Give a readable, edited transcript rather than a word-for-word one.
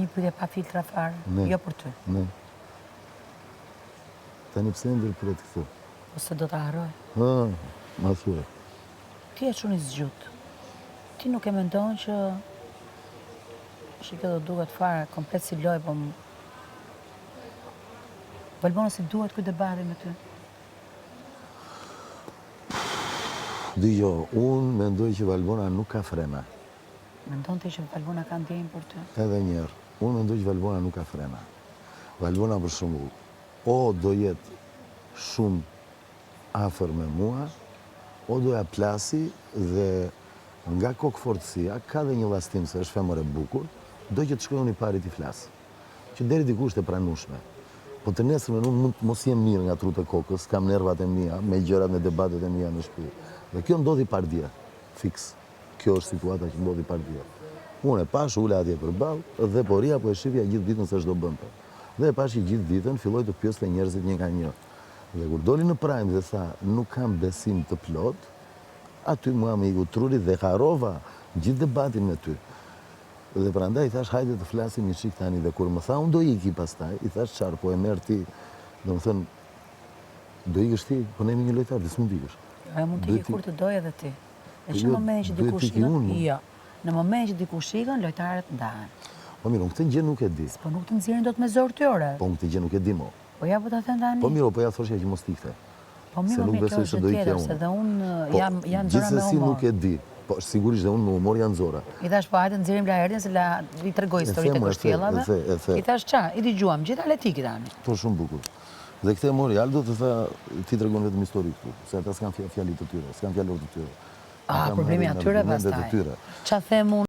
një pyetje pa filtra fare, jo për ty. Ne. Tani pse ndërpret këtë? Ose do ta harroj? Ma thuaj. Ti je shumë i zgjut. Ti nuk e mendon që kjo do duket fare komplet si lojë, po Valbona si duhet ky debati me ty? Dëgjo, unë mendoj që Valbona nuk ka frena. Mendon ti që Valbona ka ndjenjë për ty? Edhe njerë, unë mendoj që Valbona nuk ka frena. Valbona për shembull, o do jetë shumë afër me mua, o do ja plasi dhe nga kokëfortësia, ka dhe një vlastim se është femër e bukur, do që të shkojnë i pari t'i flasë. Që deri dikush të pranueshme. Po të nesërmen unë mund mos jem mirë nga trupe kokës, kam nervat e mia, me gjërat, me debatet e mia në shtëpi. Dhe kjo ndodhi par dje, fiks. Kjo është situata që ndodhi par dje. Unë e pash, ule atje përballë dhe poria po e shifja gjithë ditën se ç'do bënte. Dhe e pash që gjithë ditën filloi të pyeste njerëzit një nga një. Dhe kur doli në prime dhe tha, nuk kam besim të plot, aty mua më iku truri dhe harrova gjithë debatin me ty. Dhe prandaj i thash, hajde të flasim një çik tani, dhe kur më tha, unë do iki pastaj, i thash çfarë, po e merr ti, domethënë, do ikësh ti, po ne jemi një lojtar, ti s'mund të ikësh. Ajo mund të ikë kur të dojë edhe ti. Dhe që në momentin që dikush ikën, jo. Në momentin që dikush ikën, lojtarët ndahen. Po mirë, këtë gjë nuk e di. Po nuk të nxjerrin dot me zor tyre. Po këtë gjë nuk e di mo. Po ja po ta them tani. Po mirë, po ja thoshja që mos ikte. Po mirë, kjo është tjetër, se dhe unë jam nxora me humor. Gjithsesi nuk e di. Po sigurisht dhe unë me humor janë nxora. I thash po hajde nxjerrim Laherdin se i tregoj historitë e kështjellave. I thash ça, i dëgjuam gjithë atletikë tani. Po shumë bukur. Dhe këtë e mori Aldo të tha, ti tregon vetëm histori këtu, se ata s'kan fjalit të tyre, s'kan fjalor të tyre. Problemi atyre pastaj. Ça them unë?